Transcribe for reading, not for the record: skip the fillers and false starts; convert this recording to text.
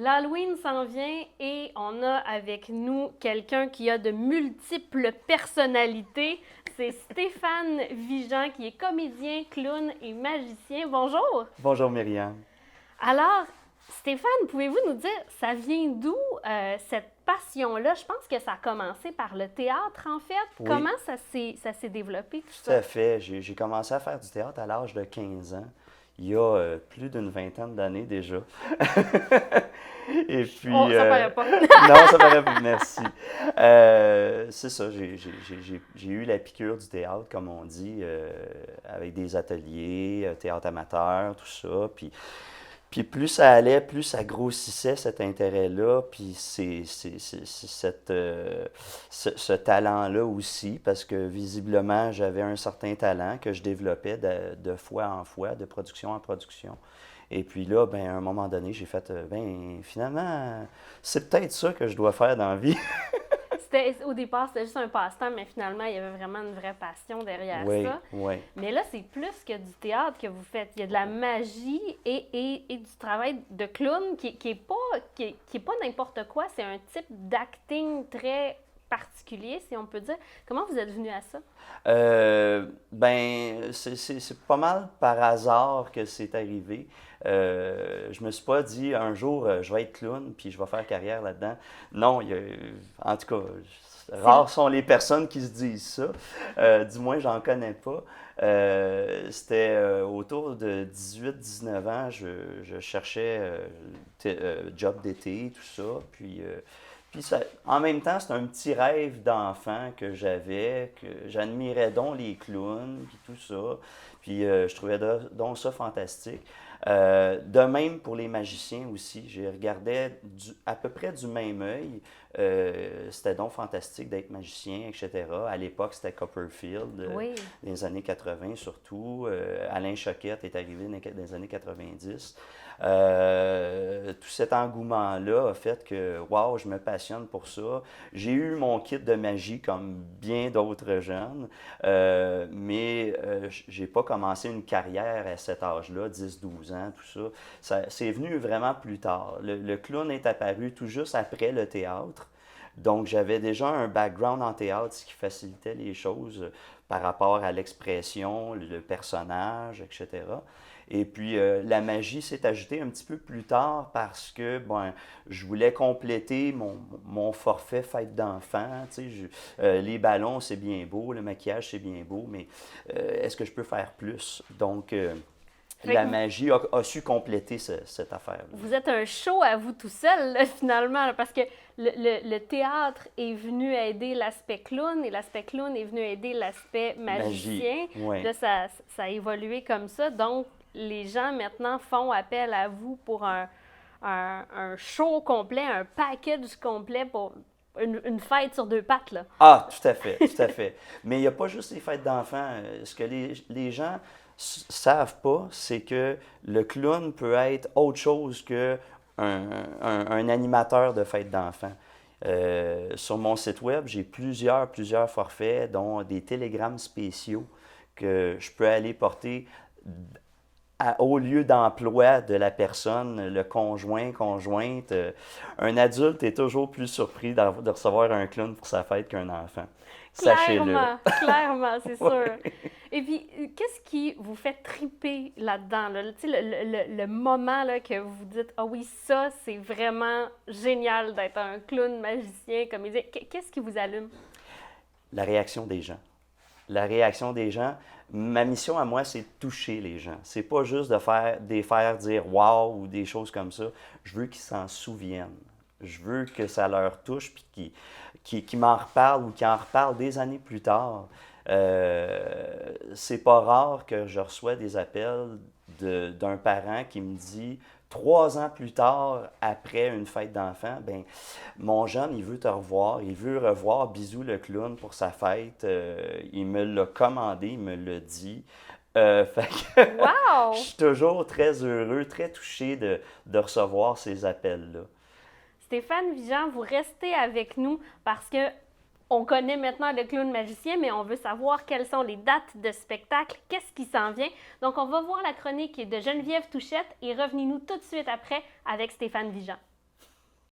L'Halloween s'en vient et on a avec nous quelqu'un qui a de multiples personnalités. C'est Stéphane Vigeant qui est comédien, clown et magicien. Bonjour! Bonjour Myriam. Alors, Stéphane, pouvez-vous nous dire, ça vient d'où cette passion-là? Je pense que ça a commencé par le théâtre en fait. Oui, Comment ça s'est développé tout tout ça? à fait. J'ai commencé à faire du théâtre à l'âge de 15 ans, il y a plus d'une vingtaine d'années déjà. Et Oh, puis, ça paraît pas. non, ça paraît pas, merci. C'est ça, j'ai eu la piqûre du théâtre, comme on dit, avec des ateliers, théâtre amateur, tout ça. Puis plus ça allait, plus ça grossissait cet intérêt-là, puis ce talent-là aussi, parce que visiblement j'avais un certain talent que je développais de fois en fois, de production en production. Et puis là, ben, à un moment donné, j'ai fait, ben finalement, c'est peut-être ça que je dois faire dans la vie. Au départ, c'était juste un passe-temps, mais finalement, il y avait vraiment une vraie passion derrière Oui, ça. oui. Mais là, c'est plus que du théâtre que vous faites. Il y a de la magie et du travail de clown qui est pas n'importe quoi. C'est un type d'acting très particulier, si on peut dire. Comment vous êtes venu à ça? Ben, c'est pas mal par hasard que c'est arrivé. Je me suis pas dit un jour je vais être clown puis je vais faire carrière là-dedans. Non, en tout cas, C'est rares sont les personnes qui se disent ça. Du moins, j'en connais pas. C'était autour de 18-19 ans, je cherchais job d'été, tout ça. Puis ça, en même temps, c'est un petit rêve d'enfant que j'avais, que j'admirais donc les clowns, puis tout ça. Puis je trouvais donc ça fantastique. De même pour les magiciens aussi, je regardais à peu près du même œil. C'était donc fantastique d'être magicien, etc. À l'époque, c'était Copperfield, Oui. dans les années 80 surtout. Alain Choquette est arrivé dans les années 90. Tout cet engouement-là a fait que, wow, je me passionne pour ça. J'ai eu mon kit de magie comme bien d'autres jeunes, mais j'ai pas commencé une carrière à cet âge-là, 10-12 ans, tout ça. C'est venu vraiment plus tard. Le clown est apparu tout juste après le théâtre. Donc, j'avais déjà un background en théâtre, ce qui facilitait les choses par rapport à l'expression, le personnage, etc. Et puis, la magie s'est ajoutée un petit peu plus tard parce que, ben, je voulais compléter mon forfait fête d'enfant. Tu sais, les ballons, c'est bien beau, le maquillage, c'est bien beau, mais est-ce que je peux faire plus? Donc, Fait que la magie a su compléter cette affaire-là. vous êtes un show à vous tout seul, là, finalement, là, parce que le théâtre est venu aider l'aspect clown et l'aspect clown est venu aider l'aspect Magie, magicien. oui. Là, ça a évolué comme ça. Donc, les gens maintenant font appel à vous pour un show complet, un package complet pour une fête sur deux pattes, là. Ah, tout à fait, tout à fait. Mais il n'y a pas juste les fêtes d'enfants. Ce que les gens savent pas, c'est que le clown peut être autre chose que un animateur de fêtes d'enfants. Sur mon site web, j'ai plusieurs forfaits, dont des télégrammes spéciaux que je peux aller porter au lieu d'emploi de la personne, le conjoint, conjointe. Un adulte est toujours plus surpris de recevoir un clown pour sa fête qu'un enfant. Sachez-le. Clairement, clairement, c'est sûr. Ouais. Et puis, qu'est-ce qui vous fait triper là-dedans, là? Tu sais, le moment là, que vous dites, ah oui, ça, c'est vraiment génial d'être un clown, magicien, comédien. Qu'est-ce qui vous allume? La réaction des gens. La réaction des gens. Ma mission à moi, c'est de toucher les gens. C'est pas juste de les faire dire wow ou des choses comme ça. Je veux qu'ils s'en souviennent. Je veux que ça leur touche puis qu'ils m'en reparlent ou qu'ils en reparlent des années plus tard. C'est pas rare que je reçois des appels d'un parent qui me dit 3 ans plus tard, après une fête d'enfant, ben mon jeune, il veut te revoir, il veut revoir Bisou le clown pour sa fête. Il me l'a commandé, il me l'a dit. Fait que je Wow! suis toujours très heureux, très touché de recevoir ces appels-là. Stéphane Vigeant, vous restez avec nous parce que on connaît maintenant le clown magicien, mais on veut savoir quelles sont les dates de spectacle, qu'est-ce qui s'en vient. Donc, on va voir la chronique de Geneviève Touchette et revenez-nous tout de suite après avec Stéphane Vigeant.